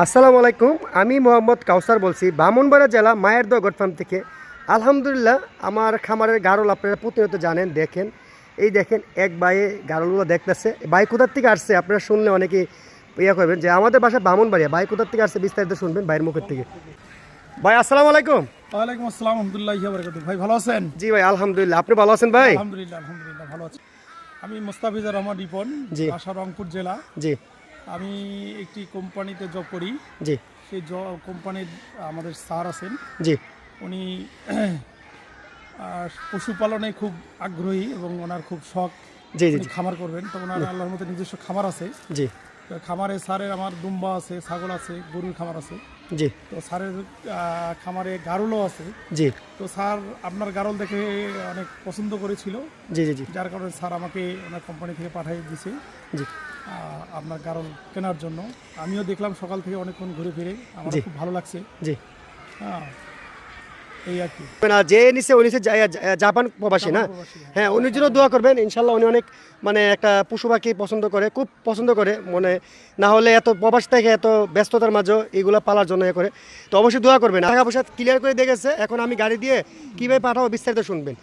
আসসালামু আলাইকুম। আমি মোহাম্মদ কাউসার বলছি ব্রাহ্মণবাড়িয়া জেলা মায়ের দোয়া গোট ফার্ম থেকে। আলহামদুলিল্লাহ, আমার খামারের গারল আপনারা প্রতিনিয়ত জানেন, দেখেন। এই দেখেন এক ভাইয়ে গারলগুলো দেখতেছে। ভাই কোথার থেকে আসছে আপনারা শুনলে অনেকেই ইয়ে করবেন যে আমাদের বাসা ব্রাহ্মণবাড়িয়া। ভাই কোথার থেকে আসছে বিস্তারিত শুনবেন ভাইয়ের মুখের থেকে। ভাই আসসালামু আলাইকুম। ওয়ালাইকুম আসসালাম, আলহামদুলিল্লাহ বারাকাতুহু। ভাই ভালো আছেন? জি ভাই আলহামদুলিল্লাহ, আপনি ভালো আছেন ভাই? আলহামদুলিল্লাহ ভালো আছি। আমি মোস্তাফিজুর রহমান রিপন, বাসা রংপুর জেলা। জি। আমি একটি কোম্পানিতে জব করি। জি। সেই কোম্পানির আমাদের স্যার আছেন। জি। উনি পশুপালনে খুব আগ্রহী এবং ওনার খুব শখ। জি জি। খামার করবেন, তো ওনার আল্লাহর মতো নিজস্ব খামার আছে। জি। তো খামারে স্যারের আমার দুম্বা আছে, ছাগল আছে, গরুর খামার আছে। জি। তো স্যারের খামারে গারলও আছে। জি। তো স্যার আপনার গারল দেখে অনেক পছন্দ করেছিল। জি জি জি। যার কারণে স্যার আমাকে ওনার কোম্পানি থেকে পাঠিয়ে দিয়েছে জি। আপনার গারল কেনার জন্য। আমিও দেখলাম সকাল থেকে অনেকক্ষণ ঘুরে ফিরে, আমার খুব ভালো লাগছে। জি। হ্যাঁ, এই আর কি। যে নিচে উনি জাপান প্রবাসী না? হ্যাঁ, উনির জন্য দোয়া করবেন। ইনশাল্লাহ উনি অনেক একটা পশু পাখি পছন্দ করে, খুব পছন্দ করে। না হলে এত প্রবাস থেকে এত ব্যস্ততার মাঝে এইগুলো পালার জন্য করে। তো অবশ্যই দোয়া করবেন। টাকা পয়সা ক্লিয়ার করে দেখেছে, এখন আমি গাড়ি দিয়ে কীভাবে পাঠাবো বিস্তারিত শুনবেন,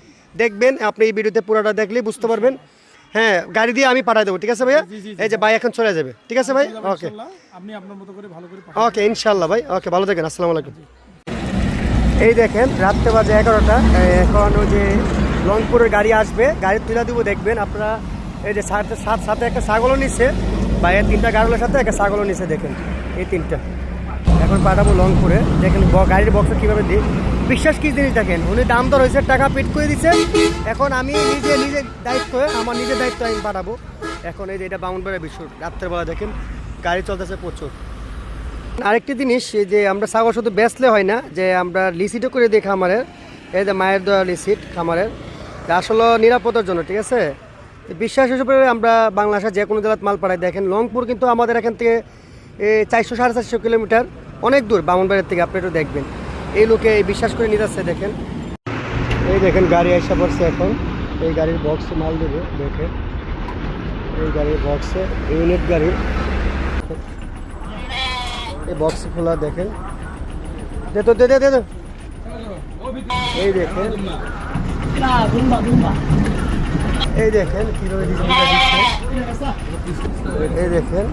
দেখবেন। আপনি এই ভিডিওতে পুরোটা দেখলেই বুঝতে পারবেন। হ্যাঁ, গাড়ি দিয়ে আমি পাঠিয়ে দেবো। ঠিক আছে ভাইয়া? এই যে ভাই এখন চলে যাবে। ঠিক আছে ভাই? ওকে, আপনি আপনার মতো করে ভালো করে ওকে ইনশাল্লাহ ভাই। ওকে, ভালো থাকেন। আসসালামু আলাইকুম। এই দেখেন রাত্রে বাজে 11টা। এখন ওই যে রংপুরের গাড়ি আসবে, গাড়ি তুলে দিব। দেখবেন আপনারা এই যে সাথে একটা ছাগলও নিচ্ছে, বা এর 3টা গাড়লের সাথে একটা ছাগলও নিচ্ছে। দেখেন এই 3টা এখন পাঠাবো রংপুরে। দেখেন গাড়ির বক্স কীভাবে দিই, বিশ্বাস কী জিনিস দেখেন। উনি দাম দর হয়েছে, টাকা পেড করে দিচ্ছেন। এখন আমি নিজের দায়িত্ব, আমার নিজের দায়িত্ব আমি পাঠাবো। এখন এই যে এটা ব্রাহ্মণবাড়িয়া বিশ্ব রাত্রেবেলা দেখেন গাড়ি চলতেছে প্রচুর। আরেকটি জিনিস যে আমরা ছাগল শুধু বেচলে হয় না, যে আমরা লিসিটও করে দিই খামারের। এই যে মায়ের দেওয়া লিসিট খামারের, আসলে নিরাপত্তার জন্য। ঠিক আছে, বিশ্বাস হিসেবে আমরা বাংলাদেশের যে কোনো জেলায় মাল পাঠাই। দেখেন রংপুর কিন্তু আমাদের এখান থেকে 400-450 কিলোমিটার, অনেক দূর ব্রাহ্মণবাড়িয়ার থেকে। আপনি একটু দেখবেন, এই লোকে বিশ্বাস করে নিয়ে যাচ্ছে। দেখেন এই দেখেন গাড়ি এসে পড়ছে। এখন এই গাড়ির বক্সে মাল দেবে। দেখেন এই গাড়ির বক্সে ইউনিট গাড়ি, এই বক্স খোলা। দেখেন দে তো, এই দেখেন, এই দেখেন কিভাবে ডিজাইনটা দিচ্ছে। এই দেখেন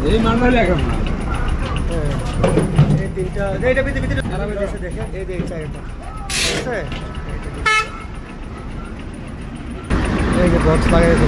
এই 3টা এইটা ভিতরে আরামে দিচ্ছে। দেখেন এই যে চারটা, ঠিক আছে? এই যে বক্স লাগাইছে।